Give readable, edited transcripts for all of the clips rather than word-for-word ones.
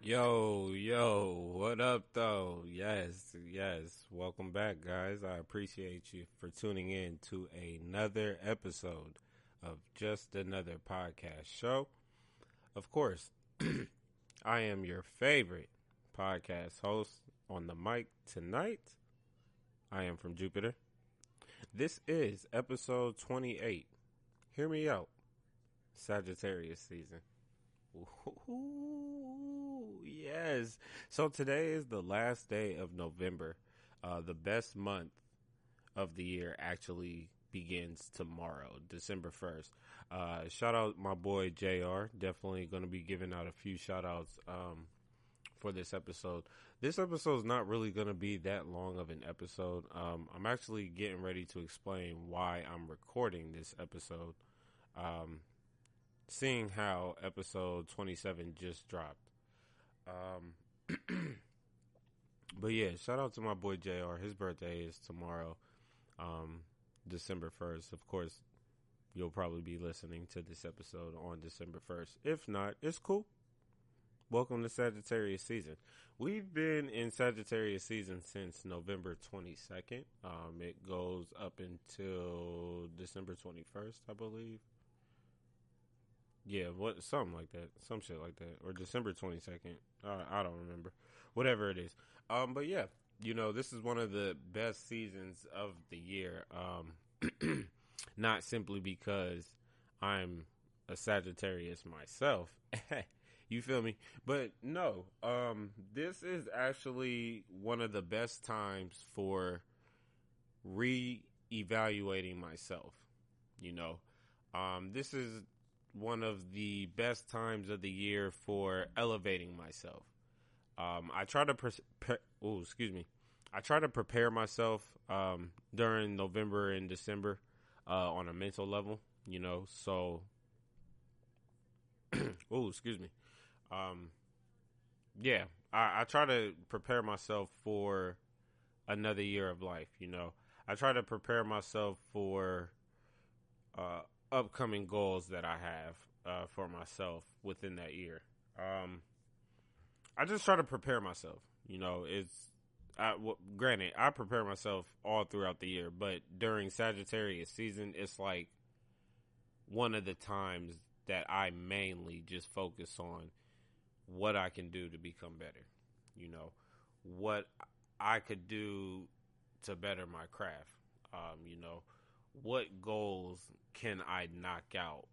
Yo, what up though? Yes. Welcome back, guys. I appreciate you for tuning in to another episode of Just Another Podcast Show. Of course, I am your favorite podcast host on the mic tonight. I am from Jupiter. This is episode 28. Hear me out. Sagittarius season. Ooh, yes. So today is the last day of November. The best month of the year actually begins tomorrow, December 1st. Shout out my boy JR. Definitely going to be giving out a few shout outs for this episode. This episode is not really going to be that long of an episode. I'm actually getting ready to explain why I'm recording this episode. Seeing how episode 27 just dropped. But yeah, shout out to my boy JR. His birthday is tomorrow, December 1st. Of course, you'll probably be listening to this episode on December 1st. If not, it's cool. Welcome to Sagittarius season. We've been in Sagittarius season since November 22nd. It goes up until December 21st, I believe. Yeah, something like that, some shit like that, or December 22nd. I don't remember, whatever it is. But yeah, this is one of the best seasons of the year. Not simply because I'm a Sagittarius myself, you feel me? But no, this is actually one of the best times for re-evaluating myself. This is one of the best times of the year for elevating myself. I try to I try to prepare myself during November and December on a mental level. So yeah, I try to prepare myself for another year of life. I try to prepare myself for upcoming goals that I have for myself within that year. I just try to prepare myself. Granted, I prepare myself all throughout the year, but during Sagittarius season, it's like one of the times that I mainly just focus on what I can do to become better. What I could do to better my craft. What goals can I knock out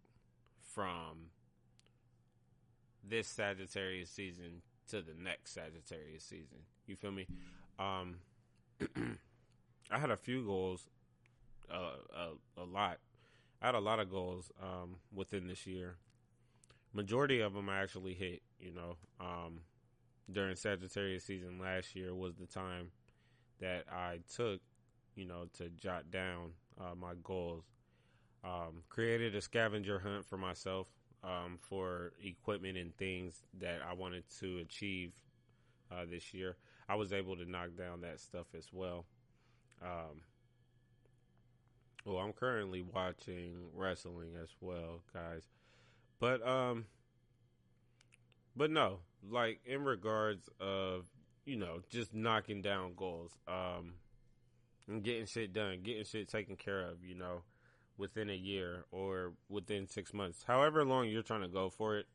from this Sagittarius season to the next Sagittarius season? You feel me? I had a few goals, a lot. I had a lot of goals within this year. Majority of them I actually hit. During Sagittarius season last year was the time that I took, to jot down my goals. Created a scavenger hunt for myself for equipment and things that I wanted to achieve this year. I was able to knock down that stuff as well. I'm currently watching wrestling as well, guys. But no, like in regards of, just knocking down goals, and getting shit done, getting shit taken care of, within a year or within 6 months, however long you're trying to go for it.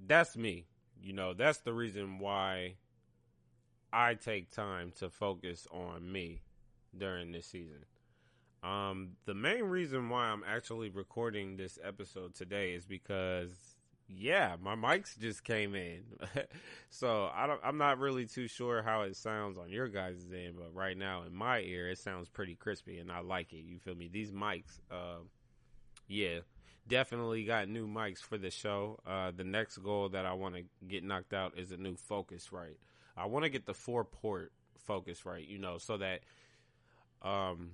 That's me. That's the reason why I take time to focus on me during this season. The main reason why I'm actually recording this episode today is because, my mics just came in. So I'm not really too sure how it sounds on your guys' end, but right now in my ear, it sounds pretty crispy and I like it. You feel me? These mics, definitely got new mics for the show. The next goal that I want to get knocked out is a new Focusrite. I want to get the 4-port Focusrite, so that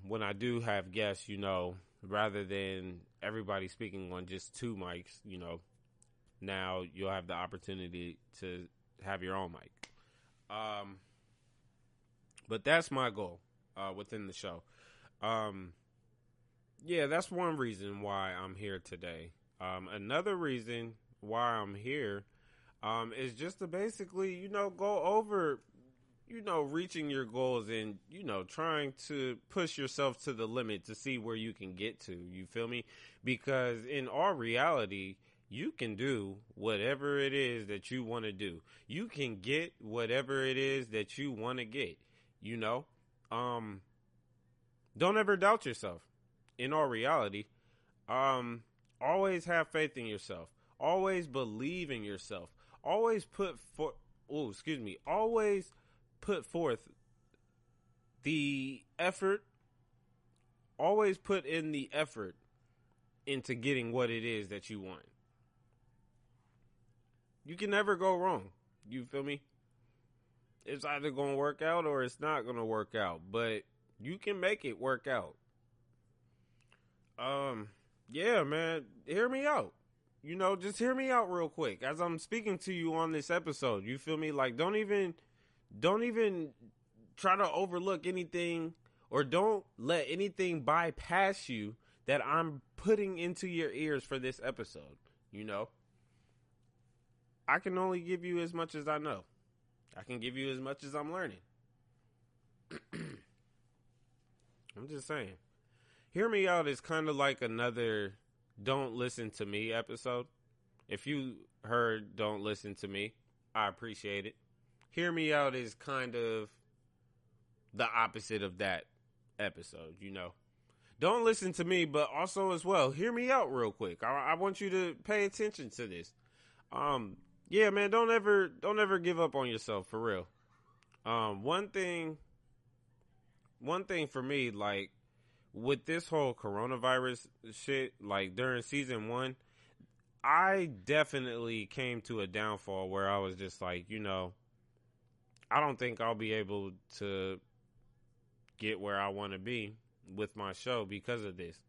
when I do have guests, rather than everybody speaking on just 2 mics, now you'll have the opportunity to have your own mic. But that's my goal within the show. That's one reason why I'm here today. Another reason why I'm here is just to basically, go over, reaching your goals and, trying to push yourself to the limit to see where you can get to. You feel me? Because in all reality, you can do whatever it is that you want to do. You can get whatever it is that you want to get, you know? Don't ever doubt yourself. In all reality, always have faith in yourself. Always believe in yourself. Always always put forth the effort. Always put in the effort into getting what it is that you want. You can never go wrong. You feel me? It's either going to work out or it's not going to work out, but you can make it work out. Yeah, man, hear me out. Just hear me out real quick as I'm speaking to you on this episode. You feel me? Like, don't even try to overlook anything or don't let anything bypass you that I'm putting into your ears for this episode. I can only give you as much as I know. I can give you as much as I'm learning. I'm just saying. Hear Me Out is kind of like another Don't Listen to Me episode. If you heard Don't Listen to Me, I appreciate it. Hear Me Out is kind of the opposite of that episode, Don't listen to me, but also as well, hear me out real quick. I want you to pay attention to this. Yeah, man, don't ever give up on yourself, for real. One thing for me, like, with this whole coronavirus shit, like, during season 1, I definitely came to a downfall where I was just like, I don't think I'll be able to get where I want to be with my show because of this.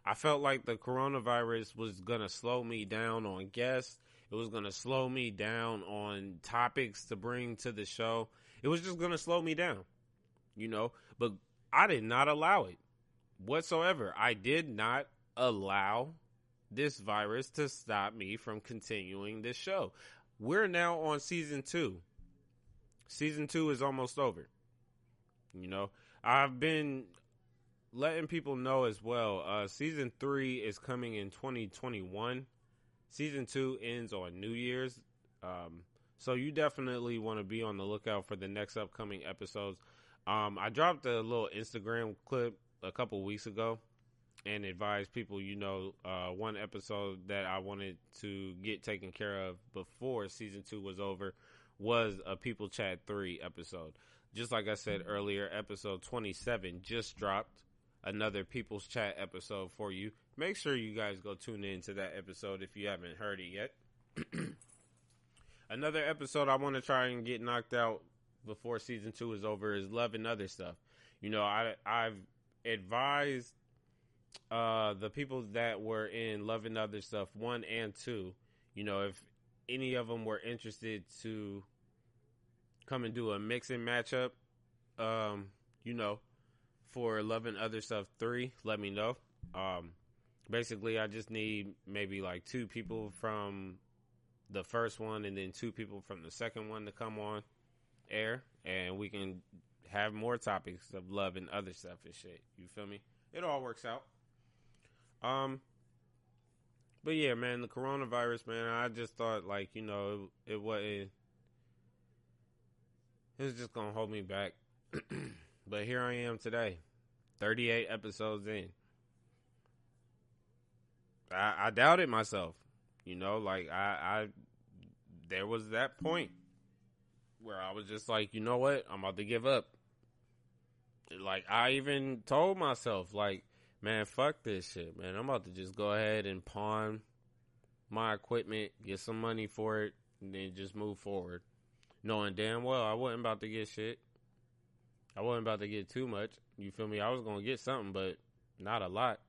I felt like the coronavirus was going to slow me down on guests. It was going to slow me down on topics to bring to the show. It was just going to slow me down, but I did not allow it whatsoever. I did not allow this virus to stop me from continuing this show. We're now on season 2. Season 2 is almost over. I've been letting people know as well. Season 3 is coming in 2021. Season 2 ends on New Year's. So you definitely want to be on the lookout for the next upcoming episodes. I dropped a little Instagram clip a couple weeks ago and advised people, one episode that I wanted to get taken care of before season 2 was over was a People Chat 3 episode. Just like I said earlier, episode 27 just dropped. Another People's Chat episode for you. Make sure you guys go tune in to that episode if you haven't heard it yet. Another episode I want to try and get knocked out before season 2 is over is Love and Other Stuff. I've advised the people that were in Love and Other Stuff 1 and 2, if any of them were interested to come and do a mix and matchup, for Love and Other Stuff 3, let me know. Basically, I just need maybe like 2 people from the first one and then 2 people from the second one to come on air, and we can have more topics of love and other stuff and shit. You feel me? It all works out. But yeah, man, the coronavirus, man, I just thought, like, it wasn't, it was just gonna hold me back. But here I am today, 38 episodes in. I doubted myself, I there was that point where I was just like, you know what, I'm about to give up. Like, I even told myself, like, man, fuck this shit, man. I'm about to just go ahead and pawn my equipment, get some money for it, and then just move forward. Knowing damn well I wasn't about to get shit. I wasn't about to get too much. You feel me? I was going to get something, but not a lot.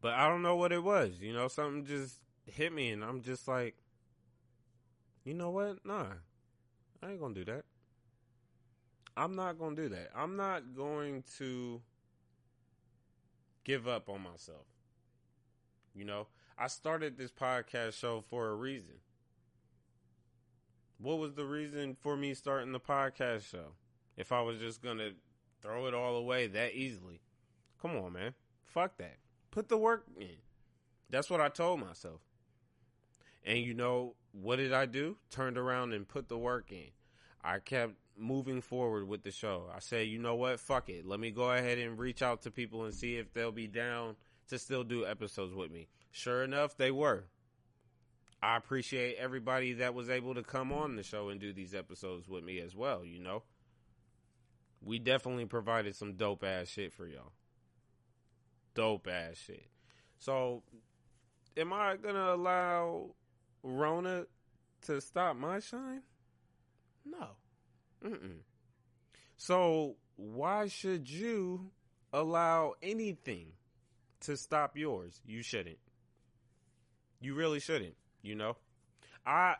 But I don't know what it was. Something just hit me, and I'm just like, you know what? Nah, I ain't going to do that. I'm not going to do that. I'm not going to give up on myself. I started this podcast show for a reason. What was the reason for me starting the podcast show? If I was just going to throw it all away that easily. Come on, man. Fuck that. Put the work in. That's what I told myself. And you know, what did I do? Turned around and put the work in. I kept moving forward with the show. I said, you know what? Fuck it. Let me go ahead and reach out to people and see if they'll be down to still do episodes with me. Sure enough, they were. I appreciate everybody that was able to come on the show and do these episodes with me as well, you know. We definitely provided some dope ass shit for y'all. Dope ass shit. So, am I gonna allow Rona to stop my shine? No. So, why should you allow anything to stop yours? You shouldn't. You really shouldn't, you know? I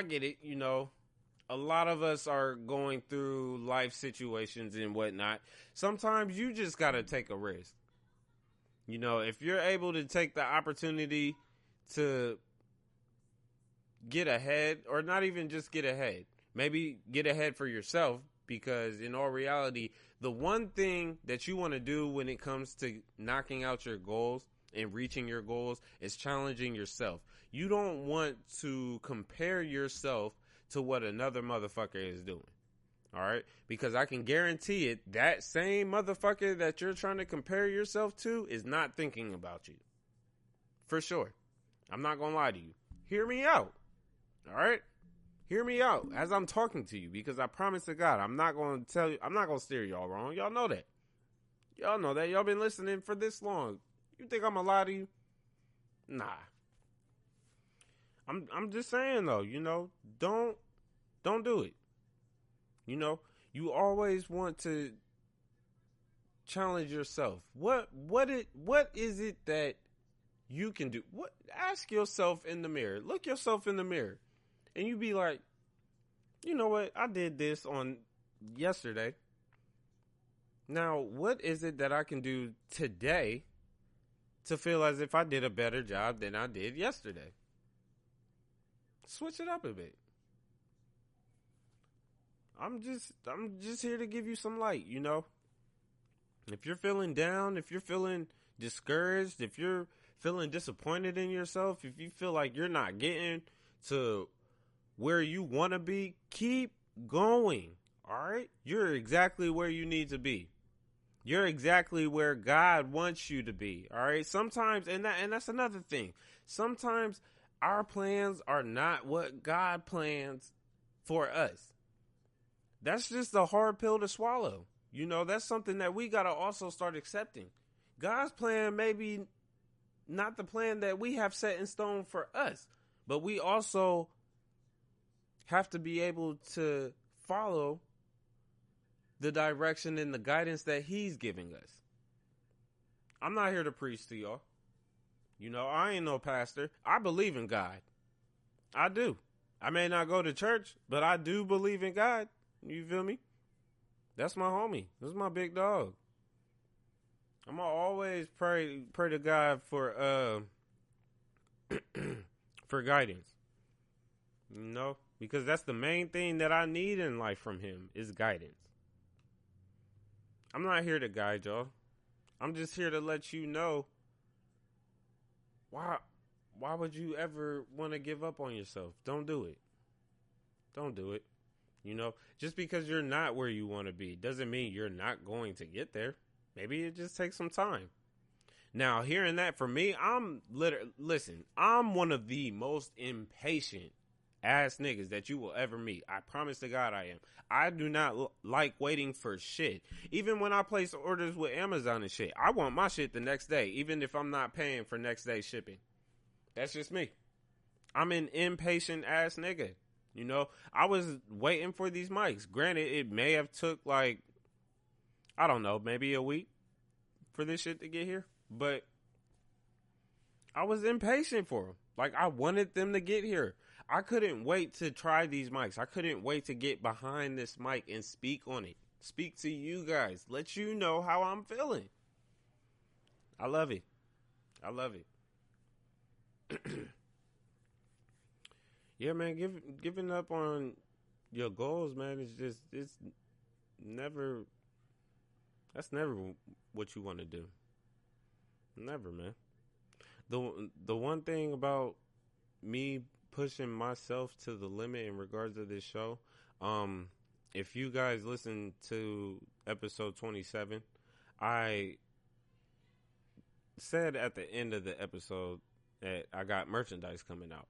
get it, you know. A lot of us are going through life situations and whatnot. Sometimes you just got to take a risk. You know, if you're able to take the opportunity to get ahead, or not even just get ahead, maybe get ahead for yourself, because in all reality, the one thing that you want to do when it comes to knocking out your goals and reaching your goals is challenging yourself. You don't want to compare yourself to what another motherfucker is doing. All right? Because I can guarantee it, that same motherfucker that you're trying to compare yourself to is not thinking about you. For sure. I'm not going to lie to you. Hear me out. All right? Hear me out as I'm talking to you, because I promise to God, I'm not going to tell you, I'm not going to steer y'all wrong. Y'all know that. Y'all know that. Y'all been listening for this long. You think I'm going to lie to you? Nah. I'm just saying though, you know, don't do it. You know, you always want to challenge yourself. What is it that you can do? Ask yourself in the mirror. Look yourself in the mirror. And you be like, you know what? I did this on yesterday. Now, what is it that I can do today to feel as if I did a better job than I did yesterday? Switch it up a bit. I'm just here to give you some light, you know? If you're feeling down, if you're feeling discouraged, if you're feeling disappointed in yourself, if you feel like you're not getting to where you want to be, keep going. All right? You're exactly where you need to be. You're exactly where God wants you to be. All right? Sometimes, and that's another thing. Sometimes our plans are not what God plans for us. That's just a hard pill to swallow. You know, that's something that we got to also start accepting. God's plan may be not the plan that we have set in stone for us, but we also have to be able to follow the direction and the guidance that he's giving us. I'm not here to preach to y'all. You know, I ain't no pastor. I believe in God. I do. I may not go to church, but I do believe in God. You feel me? That's my homie. This is my big dog. I'm gonna always pray to God for for guidance. You know, because that's the main thing that I need in life from him is guidance. I'm not here to guide y'all. I'm just here to let you know why would you ever want to give up on yourself? Don't do it. Don't do it. You know, just because you're not where you want to be doesn't mean you're not going to get there. Maybe it just takes some time. Now, hearing that from me, I'm one of the most impatient ass niggas that you will ever meet. I promise to God I am. I do not like waiting for shit. Even when I place orders with Amazon and shit, I want my shit the next day, even if I'm not paying for next day shipping. That's just me. I'm an impatient ass nigga. You know, I was waiting for these mics. Granted, it may have took like, I don't know, maybe a week for this shit to get here. But I was impatient for them. Like, I wanted them to get here. I couldn't wait to try these mics. I couldn't wait to get behind this mic and speak on it. Speak to you guys. Let you know how I'm feeling. I love it. I love it. Yeah, man, giving up on your goals, man, it's never, that's never what you want to do. Never, man. The one thing about me pushing myself to the limit in regards to this show, um, if you guys listen to episode 27, I said at the end of the episode that I got merchandise coming out.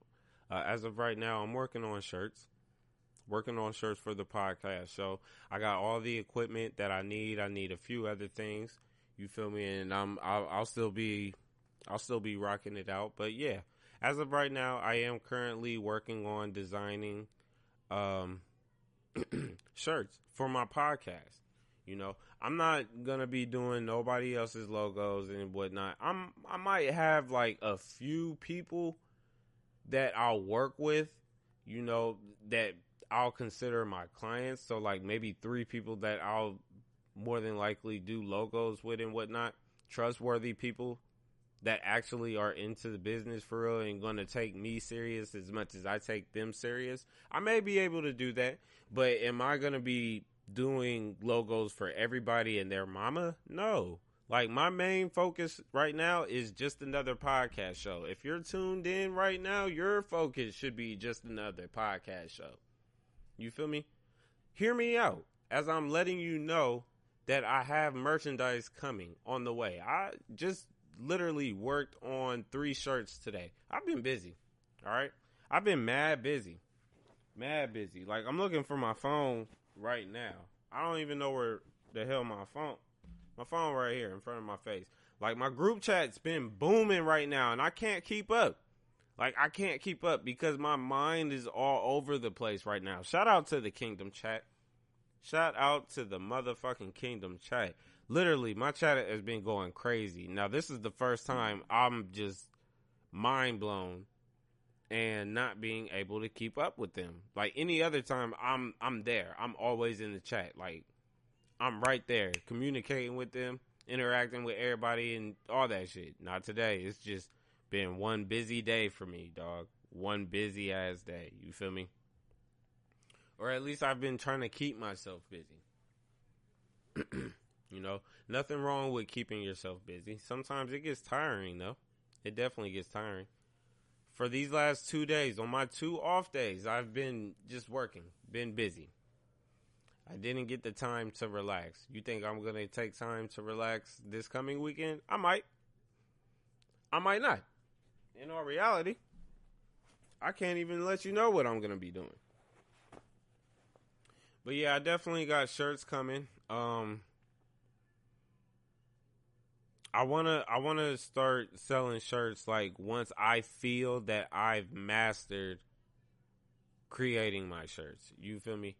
As of right now, I'm working on shirts. Working on shirts for the podcast show. I got all the equipment that I need. I need a few other things. You feel me? And I'll still be rocking it out. But yeah, as of right now, I am currently working on designing shirts for my podcast. You know, I'm not gonna be doing nobody else's logos and whatnot. I might have like a few people that I'll work with, you know, that I'll consider my clients. So like maybe 3 people that I'll more than likely do logos with and whatnot. Trustworthy people that actually are into the business for real and going to take me serious as much as I take them serious. I may be able to do that, but am I going to be doing logos for everybody and their mama? No. Like, my main focus right now is just another podcast show. If you're tuned in right now, your focus should be just another podcast show. You feel me? Hear me out as I'm letting you know that I have merchandise coming on the way. I just literally worked on 3 shirts today. I've been busy. All right. I've been mad busy. Mad busy. Like, I'm looking for my phone right now. I don't even know where the hell my phone right here in front of my face. Like, my group chat's been booming right now, and I can't keep up. Like, I can't keep up because my mind is all over the place right now. Shout out to the Kingdom chat. Shout out to the motherfucking Kingdom chat. Literally, my chat has been going crazy. Now, this is the first time I'm just mind blown and not being able to keep up with them. Like, any other time, I'm there. I'm always in the chat. Like, I'm right there, communicating with them, interacting with everybody, and all that shit. Not today. It's just been one busy day for me, dog. One busy ass day. You feel me? Or at least I've been trying to keep myself busy. You know, nothing wrong with keeping yourself busy. Sometimes it gets tiring, though. It definitely gets tiring. For these last 2 days, on my 2 off days, I've been just working, been busy. I didn't get the time to relax. You think I'm going to take time to relax this coming weekend? I might. I might not. In all reality, I can't even let you know what I'm going to be doing. But yeah, I definitely got shirts coming. I wanna start selling shirts like once I feel that I've mastered creating my shirts. You feel me?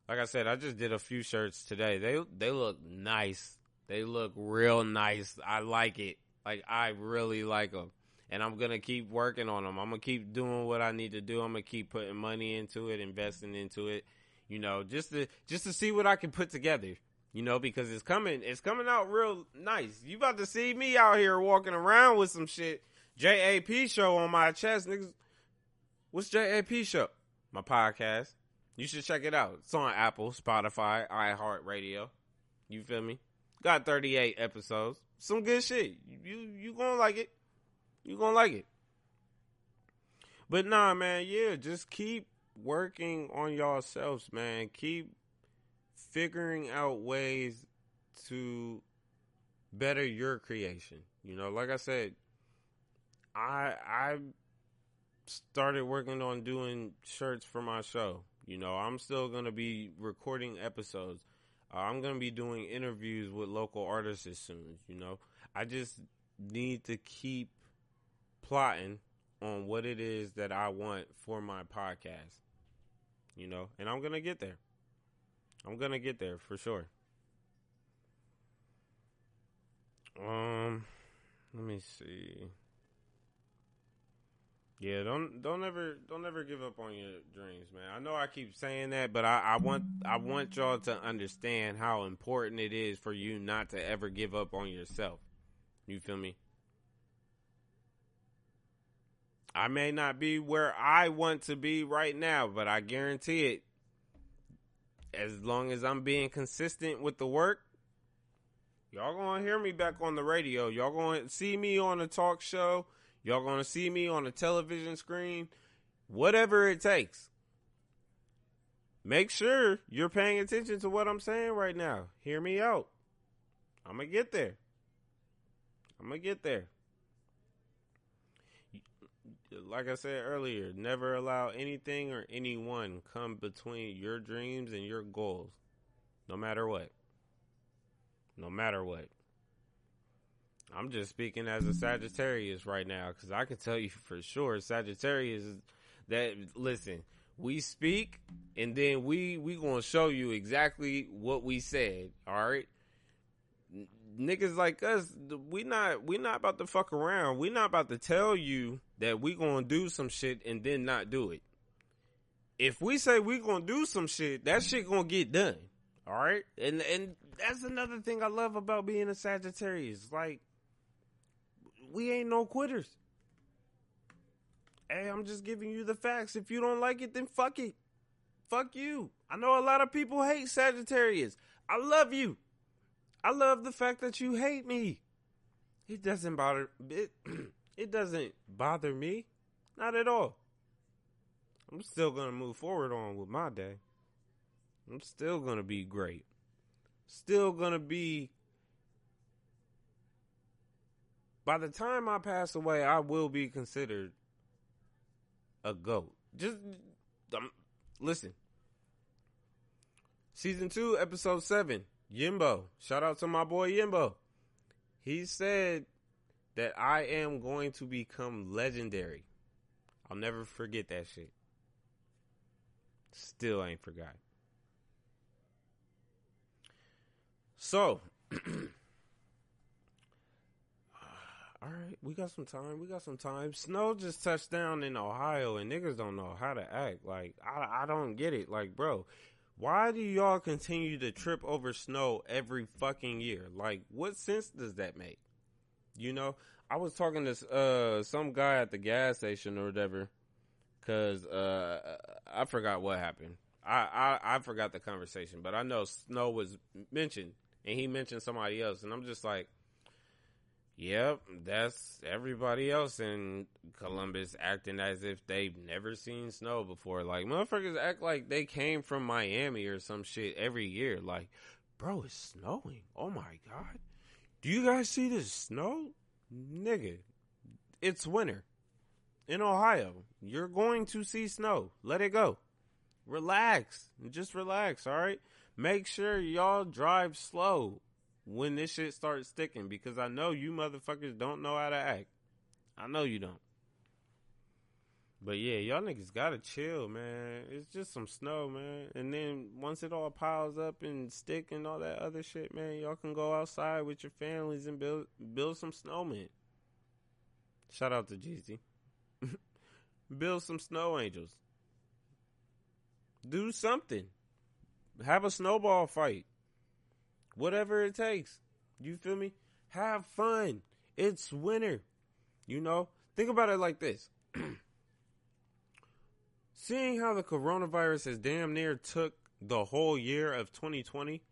Like I said, I just did a few shirts today. They look nice. They look real nice. I like it. Like, I really like them. And I'm going to keep working on them. I'm going to keep doing what I need to do. I'm going to keep putting money into it, investing into it, you know, just to see what I can put together, you know, because it's coming out real nice. You about to see me out here walking around with some shit. JAP show on my chest, niggas. What's JAP show? My podcast. You should check it out. It's on Apple, Spotify, iHeartRadio. You feel me? Got 38 episodes. Some good shit. You gonna like it. You gonna like it. But nah, man, yeah, just keep working on yourselves, man. Keep figuring out ways to better your creation. You know, like I said, I started working on doing shirts for my show. You know, I'm still going to be recording episodes. I'm going to be doing interviews with local artists soon, you know. I just need to keep plotting on what it is that I want for my podcast, you know, and I'm going to get there. I'm going to get there for sure. Let me see. Yeah, don't ever give up on your dreams, man. I know I keep saying that, but I want y'all to understand how important it is for you not to ever give up on yourself. You feel me? I may not be where I want to be right now, but I guarantee it, as long as I'm being consistent with the work, y'all gonna hear me back on the radio. Y'all gonna see me on a talk show. Y'all gonna see me on a television screen. Whatever it takes. Make sure you're paying attention to what I'm saying right now. Hear me out. I'm gonna get there. Like I said earlier, never allow anything or anyone come between your dreams and your goals. No matter what. I'm just speaking as a Sagittarius right now, because I can tell you for sure, Sagittarius is that, listen, we speak and then we gonna show you exactly what we said, all right? Niggas like us, we not about to fuck around. We not about to tell you that we gonna do some shit and then not do it. If we say we gonna do some shit, that shit gonna get done. All right? And that's another thing I love about being a Sagittarius. Like, we ain't no quitters. Hey, I'm just giving you the facts. If you don't like it, then fuck it. Fuck you. I know a lot of people hate Sagittarius. I love you. I love the fact that you hate me. It doesn't bother it doesn't bother me. Not at all. I'm still going to move forward on with my day. I'm still going to be great. Still going to be, by the time I pass away, I will be considered a GOAT. Just listen. Season 2, episode 7. Yimbo. Shout out to my boy Yimbo. He said that I am going to become legendary. I'll never forget that shit. Still ain't forgot. So, all right, we got some time. Snow just touched down in Ohio and niggas don't know how to act. Like, I don't get it. Like, bro, why do y'all continue to trip over snow every fucking year? Like, what sense does that make? You know, I was talking to some guy at the gas station or whatever, because I forgot what happened. I forgot the conversation, but I know snow was mentioned, and he mentioned somebody else, and I'm just like, yep, that's everybody else in Columbus acting as if they've never seen snow before. Like, motherfuckers act like they came from Miami or some shit every year. Like, bro, it's snowing. Oh my God. Do you guys see this snow? Nigga, it's winter in Ohio. You're going to see snow. Let it go. Relax. Just relax, all right? Make sure y'all drive slow when this shit starts sticking, because I know you motherfuckers don't know how to act. I know you don't. But yeah, y'all niggas gotta chill, man. It's just some snow, man. And then once it all piles up and stick and all that other shit, man, y'all can go outside with your families and build some snowmen. Shout out to Jeezy. Build some snow angels. Do something. Have a snowball fight. Whatever it takes. You feel me? Have fun. It's winter. You know? Think about it like this. Seeing how the coronavirus has damn near took the whole year of 2020,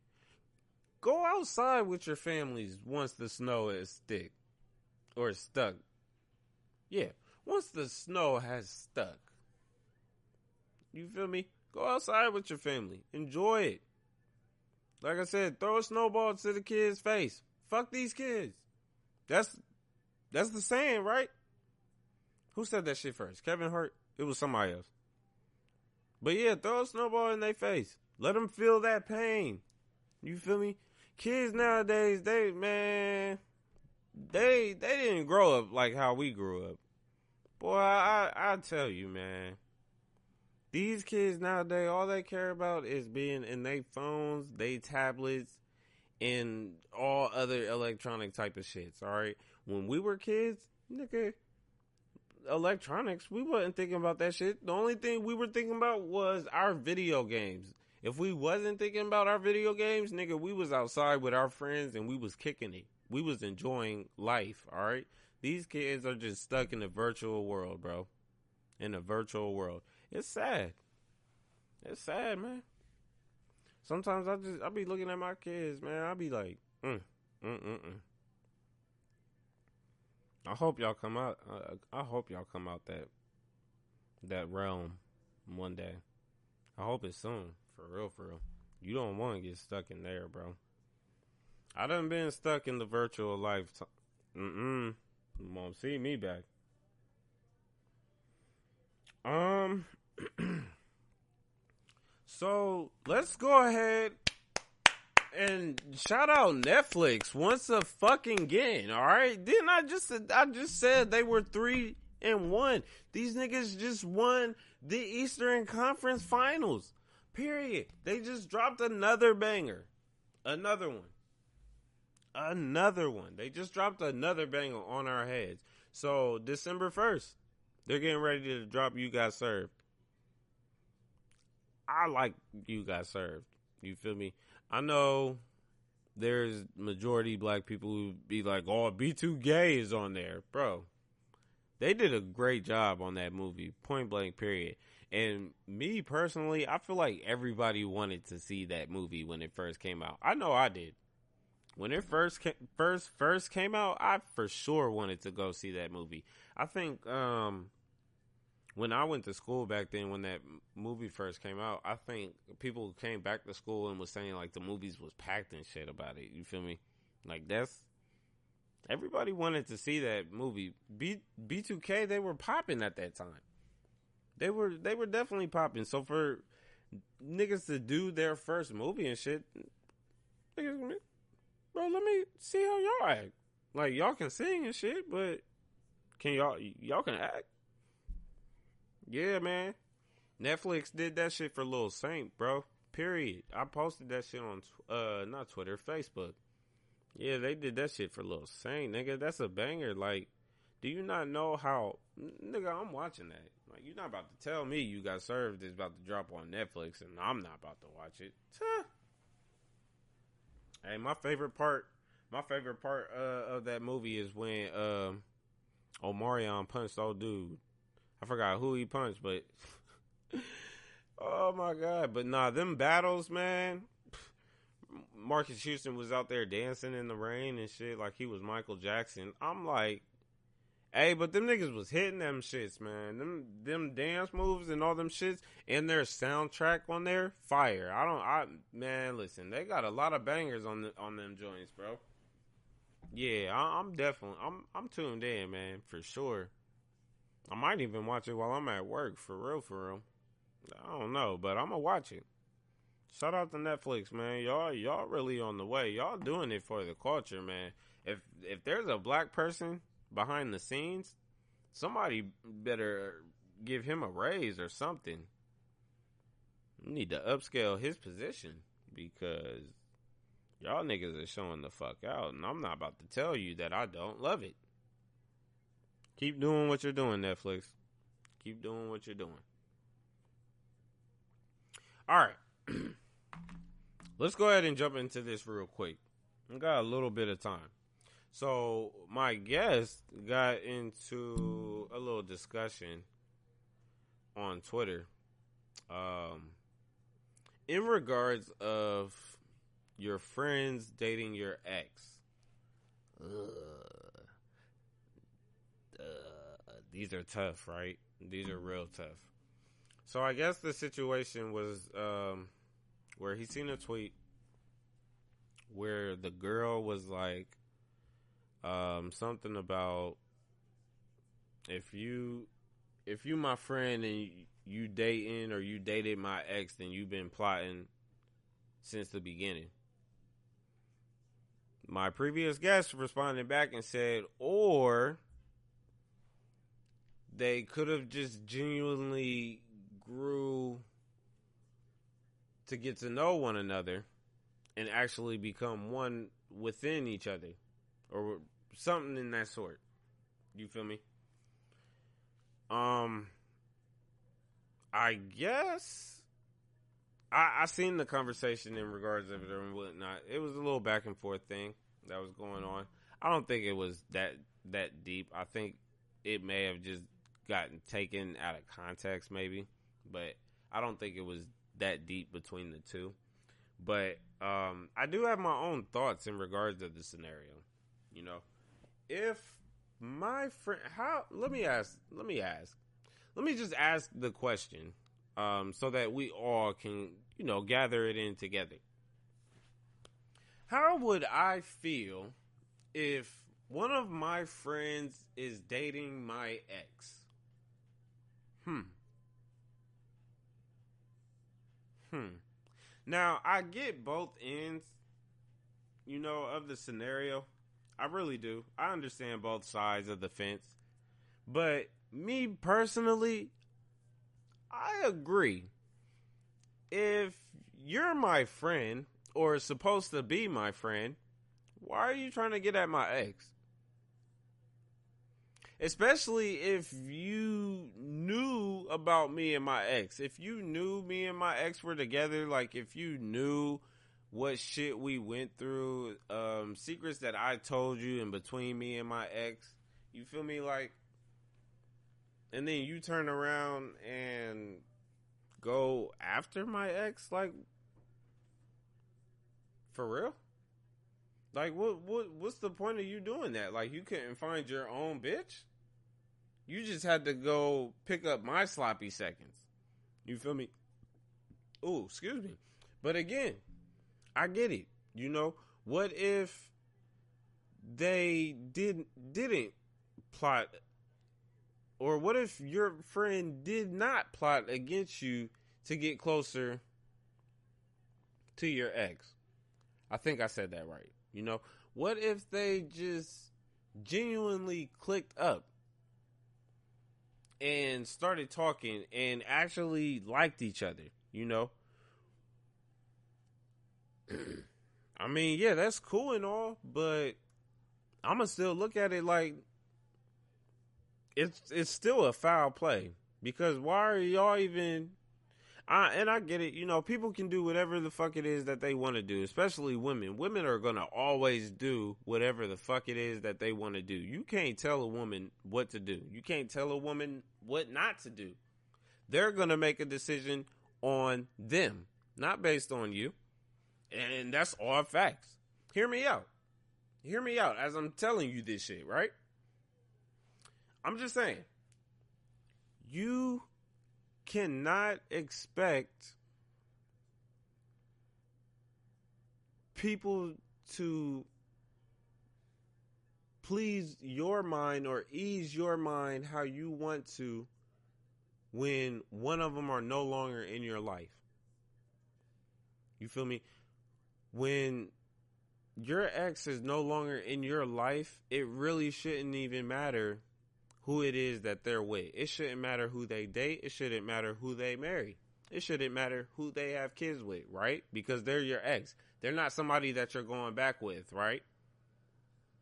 go outside with your families once the snow is stuck. Yeah, once the snow has stuck. You feel me? Go outside with your family. Enjoy it. Like I said, throw a snowball to the kids' face. Fuck these kids. That's the saying, right? Who said that shit first? Kevin Hart? It was somebody else. But yeah, throw a snowball in their face. Let them feel that pain. You feel me? Kids nowadays, they didn't grow up like how we grew up. Boy, I tell you, man. These kids nowadays, all they care about is being in their phones, their tablets, and all other electronic type of shits, all right? When we were kids, nigga, electronics, we wasn't thinking about that shit. The only thing we were thinking about was our video games. If we wasn't thinking about our video games, nigga, we was outside with our friends and we was kicking it. We was enjoying life, all right? These kids are just stuck in a virtual world, bro. in the virtual world. It's sad. It's sad, man. Sometimes I be looking at my kids, man. I be like, mm. I hope y'all come out. I hope y'all come out that realm one day. I hope it's soon. For real, for real. You don't want to get stuck in there, bro. I done been stuck in the virtual life. You won't see me back. So let's go ahead and shout out Netflix once again. All right, didn't I just said they were 3-1. These niggas just won the Eastern Conference Finals. Period. They just dropped another banger, another one. They just dropped another banger on our heads. So December 1st, they're getting ready to drop You Got Served. I like You Got Served. You feel me? I know there's majority black people who be like, oh, B2 Gay is on there. Bro, they did a great job on that movie, point blank, period. And me personally, I feel like everybody wanted to see that movie when it first came out. I know I did. When it first came out, I for sure wanted to go see that movie. I think when I went to school back then, when that movie first came out, I think people came back to school and was saying like the movies was packed and shit about it. You feel me? Like everybody wanted to see that movie. B2K, they were popping at that time. They were definitely popping. So for niggas to do their first movie and shit, niggas, bro, let me see how y'all act. Like, y'all can sing and shit, but can y'all can act? Yeah, man. Netflix did that shit for Lil Saint, bro. Period. I posted that shit on, not Twitter, Facebook. Yeah, they did that shit for Lil Saint, nigga. That's a banger. Like, do you not know how, nigga, I'm watching that. Like, you're not about to tell me You Got Served is about to drop on Netflix and I'm not about to watch it. Hey, my favorite part of that movie is when Omarion punched old dude. I forgot who he punched, but oh my god! But nah, them battles, man. Marcus Houston was out there dancing in the rain and shit like he was Michael Jackson. I'm like, hey, but them niggas was hitting them shits, man. Them dance moves and all them shits, and their soundtrack on there, fire. Man, listen, they got a lot of bangers on them joints, bro. Yeah, I'm definitely tuned in, man, for sure. I might even watch it while I'm at work, for real. I don't know, but I'm gonna watch it. Shout out to Netflix, man. Y'all really on the way. Y'all doing it for the culture, man. If there's a black person behind the scenes, somebody better give him a raise or something. You need to upscale his position because y'all niggas are showing the fuck out, and I'm not about to tell you that I don't love it. Keep doing what you're doing, Netflix. Keep doing what you're doing. All right. Let's go ahead and jump into this real quick. We got a little bit of time. So, my guest got into a little discussion on Twitter in regards of your friends dating your ex. These are tough, right? These are real tough. So I guess the situation was where he seen a tweet where the girl was like something about if you my friend and you dating or you dated my ex, then you've been plotting since the beginning. My previous guest responded back and said, or they could have just genuinely grew to get to know one another and actually become one within each other or something in that sort. You feel me? I guess I seen the conversation in regards of it and whatnot. It was a little back and forth thing that was going on. I don't think it was that deep. I think it may have just gotten taken out of context, maybe. But I don't think it was that deep between the two. But I do have my own thoughts in regards to the scenario. You know, if my friend, let me just ask the question, so that we all can, gather it in together. How would I feel if one of my friends is dating my ex? Now, I get both ends, of the scenario. I really do. I understand both sides of the fence. But me personally, I agree. If you're my friend, or supposed to be my friend, why are you trying to get at my ex? Especially if you knew about me and my ex. If you knew me and my ex were together, like if you knew what shit we went through, secrets that I told you in between me and my ex, you feel me? Like, and then you turn around and go after my ex, like, for real? Like, what's the point of you doing that? Like, you couldn't find your own bitch? You just had to go pick up my sloppy seconds. You feel me? Ooh, excuse me. But again, I get it. What if they didn't plot, or what if your friend did not plot against you to get closer to your ex? I think I said that right. What if they just genuinely clicked up and started talking and actually liked each other, I mean, yeah, that's cool and all, but I'm going to still look at it like it's still a foul play, because why are y'all even... and I get it, people can do whatever the fuck it is that they want to do, especially women. Women are going to always do whatever the fuck it is that they want to do. You can't tell a woman what to do. You can't tell a woman what not to do. They're going to make a decision on them, not based on you. And that's all facts. Hear me out. Hear me out as I'm telling you this shit, right? I'm just saying, you cannot expect people to please your mind or ease your mind how you want to when one of them are no longer in your life. You feel me? When your ex is no longer in your life, it really shouldn't even matter who it is that they're with. It shouldn't matter who they date. It shouldn't matter who they marry. It shouldn't matter who they have kids with, right? Because they're your ex. They're not somebody that you're going back with, right?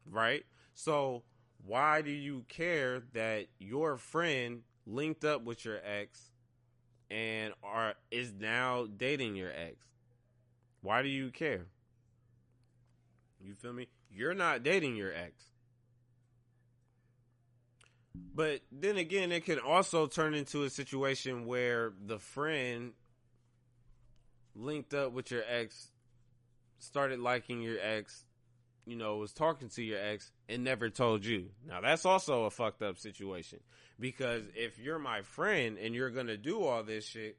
Right? So why do you care that your friend linked up with your ex and is now dating your ex? Why do you care? You feel me? You're not dating your ex. But then again, it can also turn into a situation where the friend linked up with your ex, started liking your ex, was talking to your ex, and never told you. Now, that's also a fucked up situation. Because if you're my friend and you're going to do all this shit,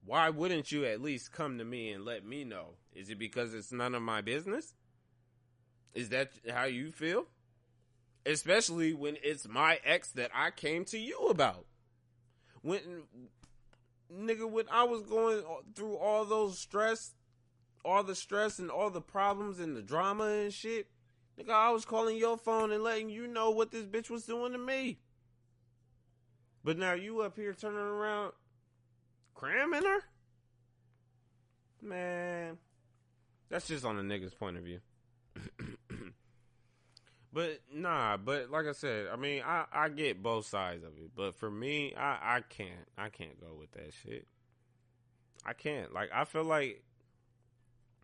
why wouldn't you at least come to me and let me know? Is it because it's none of my business? Is that how you feel? Especially when it's my ex that I came to you about. When I was going through all the stress and all the problems and the drama and shit, nigga, I was calling your phone and letting you know what this bitch was doing to me. But now you up here turning around cramming her? Man, that's just on the nigga's point of view. But like I said, I mean, I get both sides of it. But for me, I can't go with that shit. I can't. Like, I feel like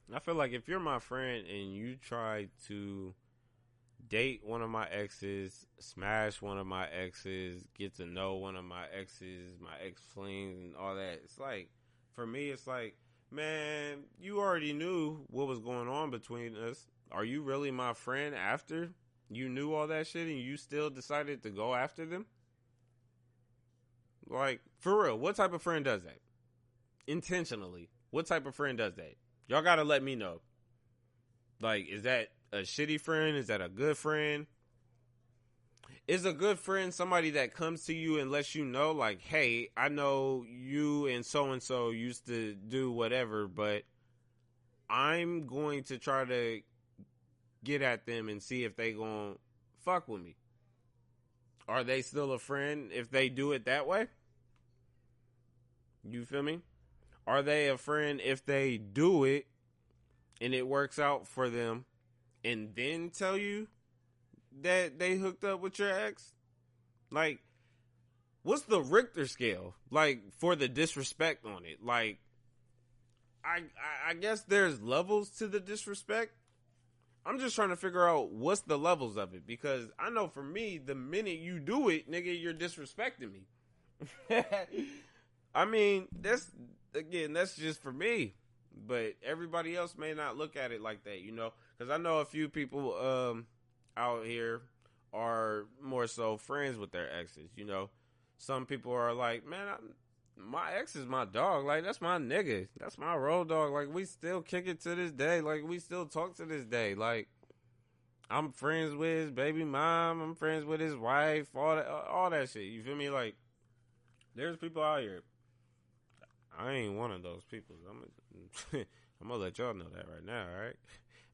if you're my friend and you try to date one of my exes, smash one of my exes, get to know one of my exes, my ex flings, and all that. It's like, for me, it's like, man, you already knew what was going on between us. Are you really my friend after you knew all that shit and you still decided to go after them? Like, for real, what type of friend does that? Intentionally, what type of friend does that? Y'all gotta let me know. Like, is that a shitty friend? Is that a good friend? Is a good friend somebody that comes to you and lets you know, like, hey, I know you and so used to do whatever, but I'm going to try to get at them and see if they gonna fuck with me. Are they still a friend if they do it that way? You feel me? Are they a friend if they do it and it works out for them and then tell you that they hooked up with your ex? Like, what's the Richter scale, like, for the disrespect on it? Like, I guess there's levels to the disrespect. I'm just trying to figure out what's the levels of it, because I know for me, the minute you do it, nigga, you're disrespecting me. I mean, that's just for me, but everybody else may not look at it like that, you know, because I know a few people out here are more so friends with their exes, you know. Some people are like, man, my ex is my dog. Like, that's my nigga. That's my road dog. Like, we still kick it to this day. Like, we still talk to this day. Like, I'm friends with his baby mom. I'm friends with his wife. All that shit. You feel me? Like, there's people out here. I ain't one of those people. I'm gonna let y'all know that right now, all right?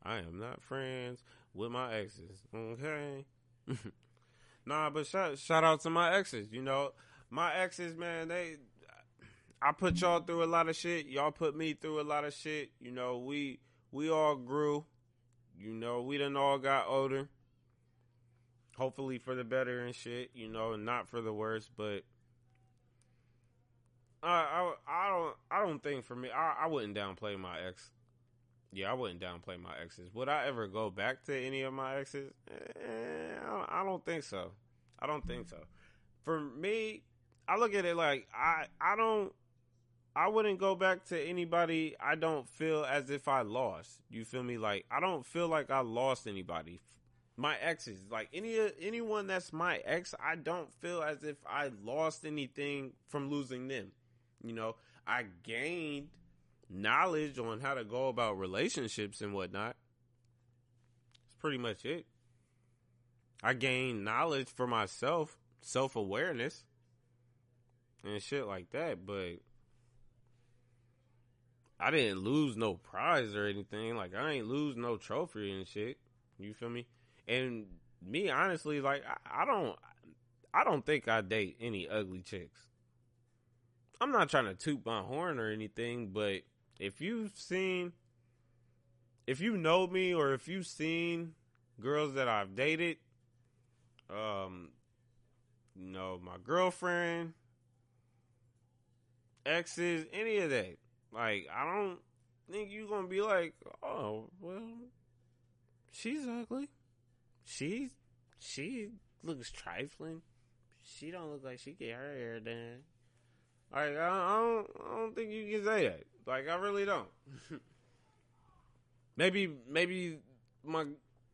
I am not friends with my exes, okay? Nah, but shout out to my exes. You know, my exes, man, I put y'all through a lot of shit. Y'all put me through a lot of shit. You know, we all grew. You know, we done all got older. Hopefully for the better and shit, you know, and not for the worse, but I don't think for me, I wouldn't downplay my ex. Yeah, I wouldn't downplay my exes. Would I ever go back to any of my exes? I don't think so. I don't think so. For me, I look at it like I wouldn't go back to anybody I don't feel as if I lost. You feel me? Like, I don't feel like I lost anybody. My exes, like anyone that's my ex, I don't feel as if I lost anything from losing them. You know, I gained knowledge on how to go about relationships and whatnot. That's pretty much it. I gained knowledge for myself, self-awareness, and shit like that, but I didn't lose no prize or anything. Like, I ain't lose no trophy and shit. You feel me? And me, honestly, like, I don't think I date any ugly chicks. I'm not trying to toot my horn or anything, but if you know me, or if you've seen girls that I've dated, you know, my girlfriend, exes, any of that, like, I don't think you're gonna be like, oh, well, she's ugly. She looks trifling. She don't look like she get her hair done. Like, I don't think you can say that. Like, I really don't. maybe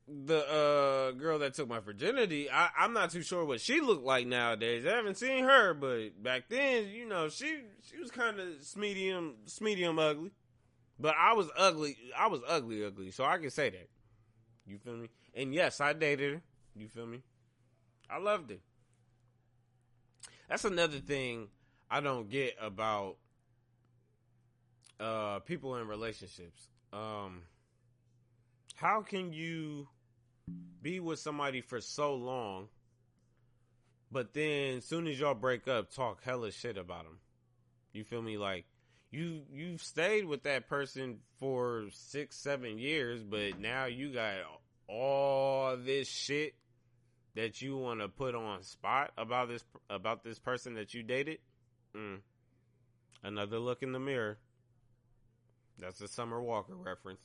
the girl that took my virginity, I'm not too sure what she looked like nowadays. I haven't seen her, but back then, you know, she was kind of medium ugly. But I was ugly, so I can say that. You feel me? And yes, I dated her. You feel me? I loved it. That's another thing I don't get about people in relationships. How can you be with somebody for so long, but then as soon as y'all break up, talk hella shit about them? You feel me? Like, you've stayed with that person for 6-7 years, but now you got all this shit that you want to put on spot about this person that you dated. Another look in the mirror. That's a Summer Walker reference.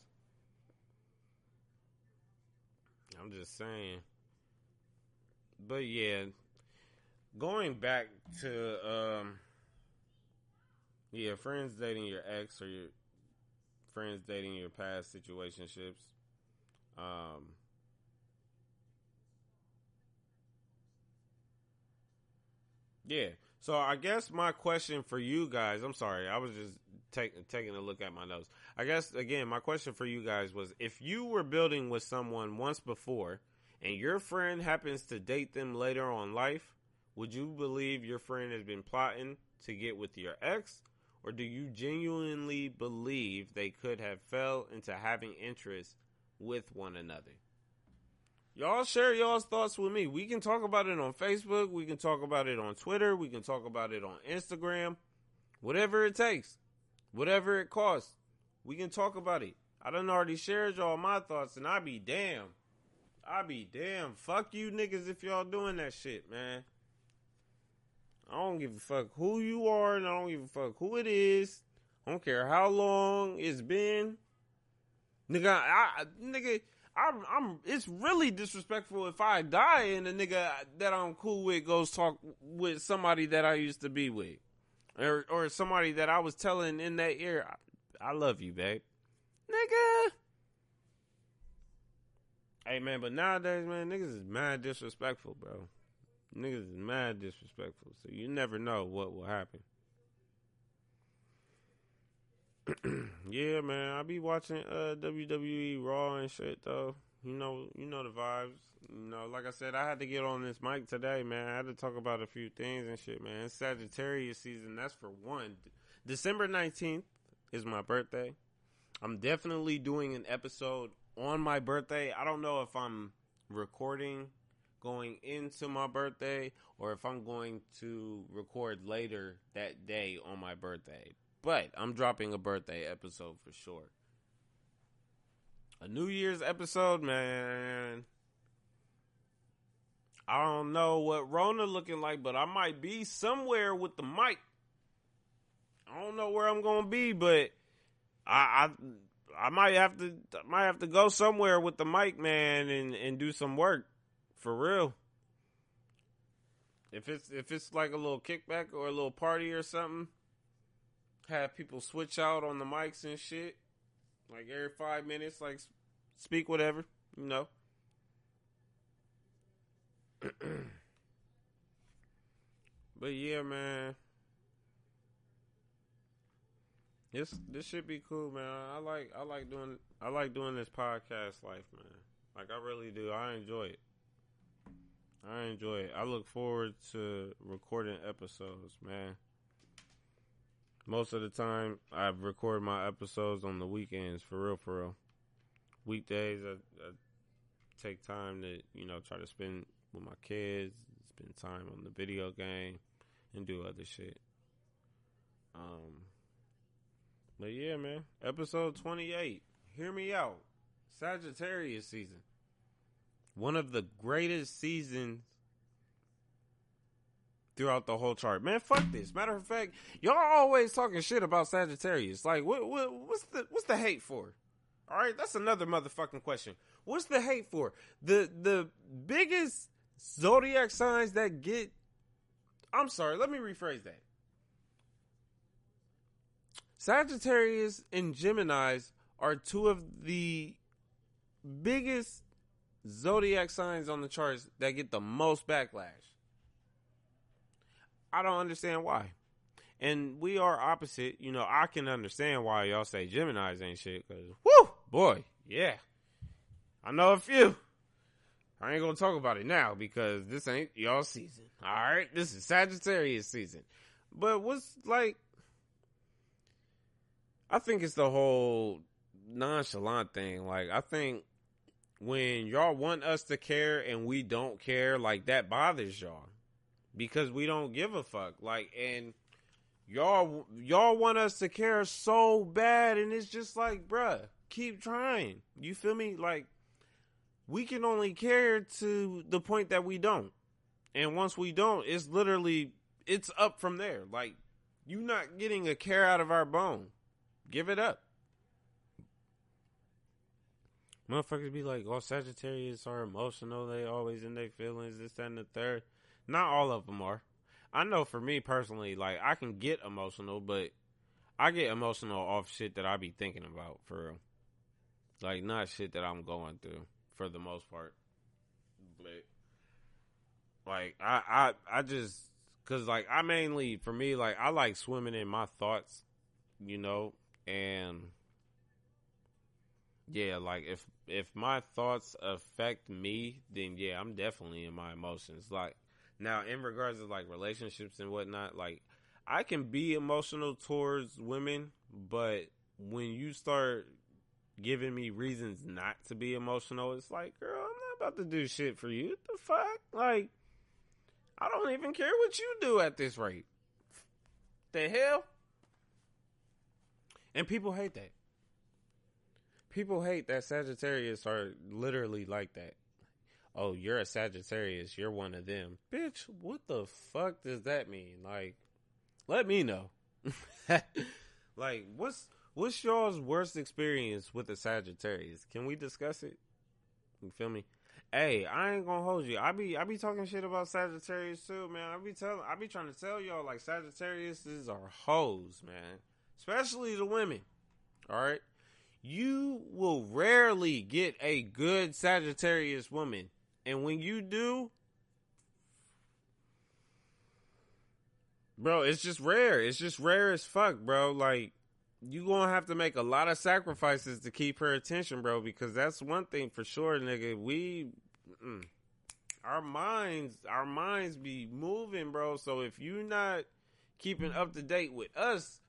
I'm just saying. But yeah, going back to friends dating your ex or your friends dating your past situationships. Yeah. So I guess my question for you guys, I'm sorry, I was just taking a look at my notes. I guess again, my question for you guys was, if you were building with someone once before and your friend happens to date them later on life, would you believe your friend has been plotting to get with your ex, or do you genuinely believe they could have fell into having interest with one another? Y'all share y'all's thoughts with me. We can talk about it on Facebook. We can talk about it on Twitter. We can talk about it on Instagram. Whatever it takes. Whatever it costs. We can talk about it. I done already shared y'all my thoughts, and I be damn. Fuck you niggas if y'all doing that shit, man. I don't give a fuck who you are, and I don't give a fuck who it is. I don't care how long it's been. I'm it's really disrespectful if I die and the nigga that I'm cool with goes talk with somebody that I used to be with. Or somebody that I was telling in that ear, I love you, babe. Nigga. Hey, man, but nowadays, man, niggas is mad disrespectful, bro. Niggas is mad disrespectful. So you never know what will happen. Yeah, man, I be watching WWE Raw and shit though. You know the vibes. You know, like I said, I had to get on this mic today, man. I had to talk about a few things and shit, man. It's Sagittarius season, that's for one. December 19th is my birthday. I'm definitely doing an episode on my birthday. I don't know if I'm recording going into my birthday or if I'm going to record later that day on my birthday. But I'm dropping a birthday episode for sure. A New Year's episode, man. I don't know what Rona looking like, but I might be somewhere with the mic. I don't know where I'm gonna be, but I might have to go somewhere with the mic, man, and do some work for real. If it's like a little kickback or a little party or something. Have people switch out on the mics and shit. Like every 5 minutes, like speak whatever, you know. But yeah, man. This should be cool, man. I like doing this podcast life, man. Like I really do. I enjoy it. I look forward to recording episodes, man. Most of the time, I record my episodes on the weekends, for real. Weekdays, I take time to, try to spend with my kids, spend time on the video game, and do other shit. But yeah, man. Episode 28. Hear me out. Sagittarius season. One of the greatest seasons throughout the whole chart. Man, fuck this. Matter of fact, y'all always talking shit about Sagittarius. Like, what's the hate for? All right, that's another motherfucking question. What's the hate for? The biggest zodiac signs that get... I'm sorry, let me rephrase that. Sagittarius and Geminis are two of the biggest zodiac signs on the charts that get the most backlash. I don't understand why. And we are opposite. I can understand why y'all say Geminis ain't shit. Because, whoo, boy, yeah. I know a few. I ain't going to talk about it now because this ain't y'all season. All right? This is Sagittarius season. But what's like... I think it's the whole nonchalant thing. Like, I think when y'all want us to care and we don't care, like, that bothers y'all. Because we don't give a fuck. Like, and y'all want us to care so bad, and it's just like, bruh, keep trying. You feel me? Like, we can only care to the point that we don't. And once we don't, it's up from there. Like, you not getting a care out of our bone. Give it up. Motherfuckers be like, oh, Sagittarius are emotional. They always in their feelings, this, that, and the third. Not all of them are. I know for me personally, like, I can get emotional, but I get emotional off shit that I be thinking about, for real. Like, not shit that I'm going through, for the most part. But, like, I just, cause, like, I mainly, for me, like, I like swimming in my thoughts, you know, and yeah, like if my thoughts affect me, then yeah, I'm definitely in my emotions. Like now, in regards to like relationships and whatnot, like I can be emotional towards women, but when you start giving me reasons not to be emotional, it's like, girl, I'm not about to do shit for you. What the fuck? Like, I don't even care what you do at this rate. The hell? And people hate that. People hate that Sagittarius are literally like that. Oh, you're a Sagittarius. You're one of them. Bitch, what the fuck does that mean? Like, let me know. Like, what's y'all's worst experience with a Sagittarius? Can we discuss it? You feel me? Hey, I ain't gonna hold you. I be talking shit about Sagittarius too, man. I be trying to tell y'all like Sagittariuses are hoes, man. Especially the women. Alright? You will rarely get a good Sagittarius woman. And when you do, bro, it's just rare. It's just rare as fuck, bro. Like, you gonna have to make a lot of sacrifices to keep her attention, bro. Because that's one thing for sure, nigga. Our minds be moving, bro. So if you not keeping up to date with us,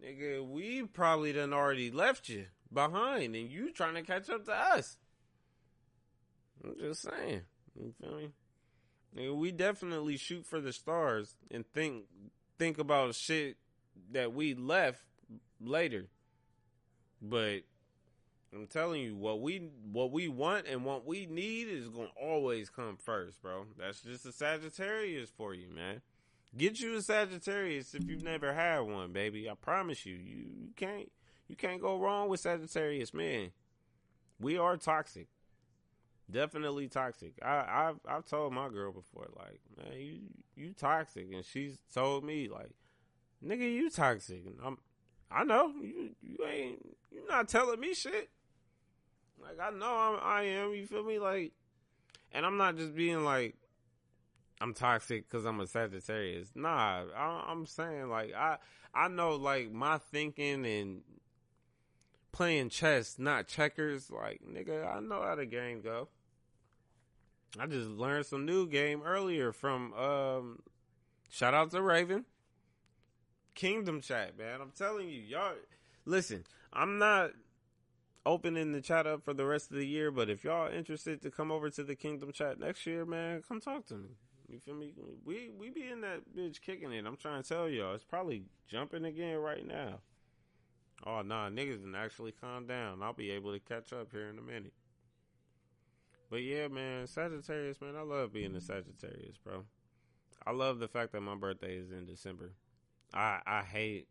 nigga, we probably done already left you behind and you trying to catch up to us. I'm just saying. You feel me? Nigga, we definitely shoot for the stars and think about shit that we left later. But I'm telling you, what we want and what we need is gonna always come first, bro. That's just a Sagittarius for you, man. Get you a Sagittarius if you've never had one, baby. I promise you, you can't go wrong with Sagittarius, man. We are toxic, definitely toxic. I've told my girl before, like, man, you toxic, and she's told me, like, nigga, you toxic. And I know you're not telling me shit. Like, I know I am. You feel me? Like, and I'm not just being like, I'm toxic because I'm a Sagittarius. Nah, I'm saying, like, I know, like, my thinking and playing chess, not checkers. Like, nigga, I know how the game go. I just learned some new game earlier from, shout out to Raven. Kingdom Chat, man. I'm telling you, y'all, listen, I'm not opening the chat up for the rest of the year, but if y'all interested to come over to the Kingdom Chat next year, man, come talk to me. You feel me? We be in that bitch kicking it. I'm trying to tell y'all. It's probably jumping again right now. Oh, nah, niggas can actually calm down. I'll be able to catch up here in a minute. But yeah, man, Sagittarius, man, I love being a Sagittarius, bro. I love the fact that my birthday is in December. I hate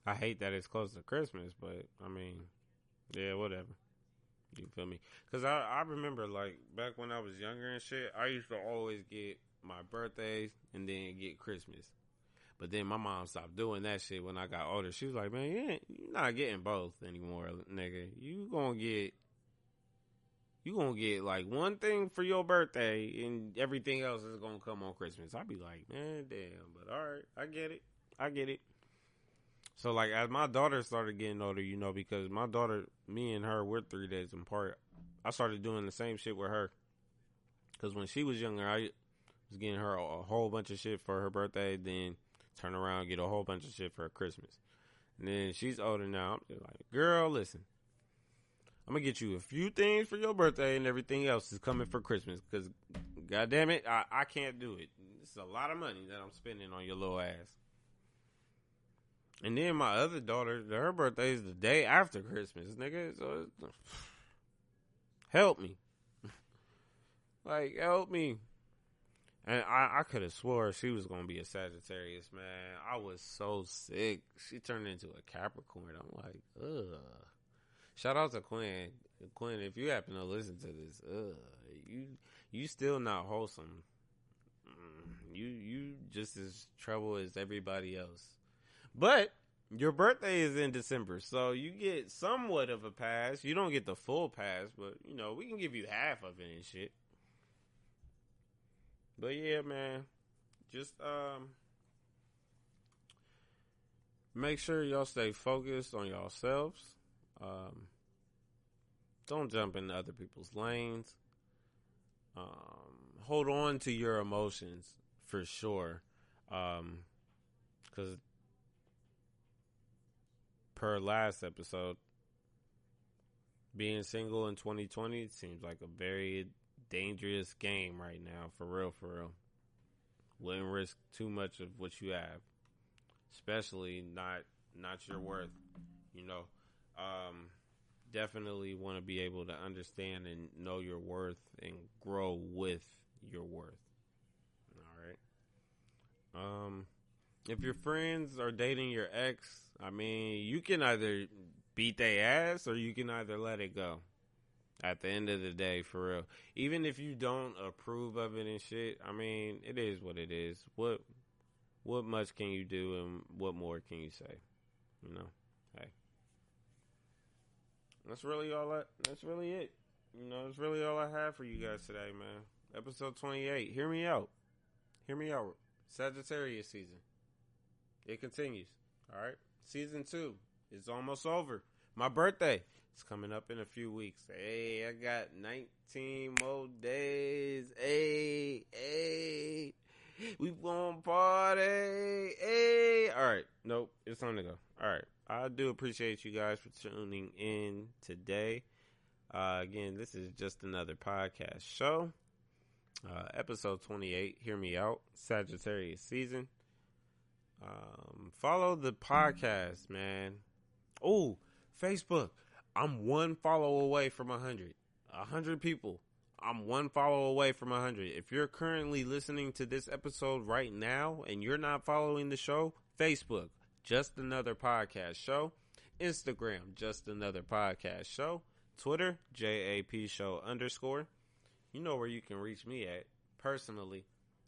that it's close to Christmas, but I mean, yeah, whatever. You feel me? Because I remember, like, back when I was younger and shit, I used to always get my birthdays and then get Christmas. But then my mom stopped doing that shit when I got older. She was like, man, you're not getting both anymore, nigga. You gonna get, like, one thing for your birthday and everything else is gonna come on Christmas. I'd be like, man, damn. But all right, I get it. So, like, as my daughter started getting older, you know, because my daughter, me and her, we're 3 days apart. I started doing the same shit with her. Because when she was younger, I was getting her a whole bunch of shit for her birthday, then turn around and get a whole bunch of shit for her Christmas. And then she's older now. I'm just like, girl, listen. I'm going to get you a few things for your birthday and everything else is coming for Christmas. Because, goddamn it, I can't do it. It's a lot of money that I'm spending on your little ass. And then my other daughter, her birthday is the day after Christmas, nigga. So, help me. Like, help me. And I could have swore she was going to be a Sagittarius, man. I was so sick. She turned into a Capricorn. I'm like, ugh. Shout out to Quinn. Quinn, if you happen to listen to this, you still not wholesome. You just as trouble as everybody else. But your birthday is in December, so you get somewhat of a pass. You don't get the full pass, but we can give you half of it and shit. But yeah, man, just make sure y'all stay focused on yourselves. Don't jump into other people's lanes. Hold on to your emotions for sure. Because per last episode, being single in 2020 seems like a very dangerous game right now. For real, for real. Wouldn't risk too much of what you have, especially not your worth. Definitely want to be able to understand and know your worth and grow with your worth. All right. If your friends are dating your ex, I mean, you can either beat their ass or you can either let it go. At the end of the day, for real. Even if you don't approve of it and shit, I mean, it is what it is. What much can you do and what more can you say? Hey. That's really it. That's really all I have for you guys today, man. Episode 28. Hear me out. Sagittarius season. It continues. All right. Season 2 is almost over. My birthday is coming up in a few weeks. Hey, I got 19 more days. Hey. We gonna party. Hey. All right. Nope. It's time to go. All right. I do appreciate you guys for tuning in today. Again, this is just another podcast show. Episode 28. Hear me out. Sagittarius season. Follow the podcast, man. Oh, Facebook. I'm one follow away from 100. 100 people. I'm one follow away from 100. If you're currently listening to this episode right now and you're not following the show, Facebook, Just Another Podcast Show. Instagram, Just Another Podcast Show. Twitter, JAP Show _. You know where you can reach me at. Personally,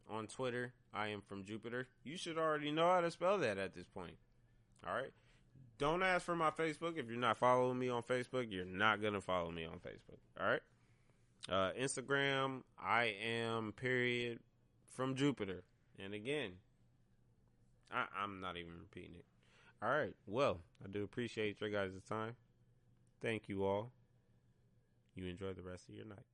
on Twitter, I am from Jupiter. You should already know how to spell that at this point. All right? Don't ask for my Facebook. If you're not following me on Facebook, you're not going to follow me on Facebook. All right? Instagram, I am from Jupiter. And again, I'm not even repeating it. All right. Well, I do appreciate your guys' time. Thank you all. You enjoy the rest of your night.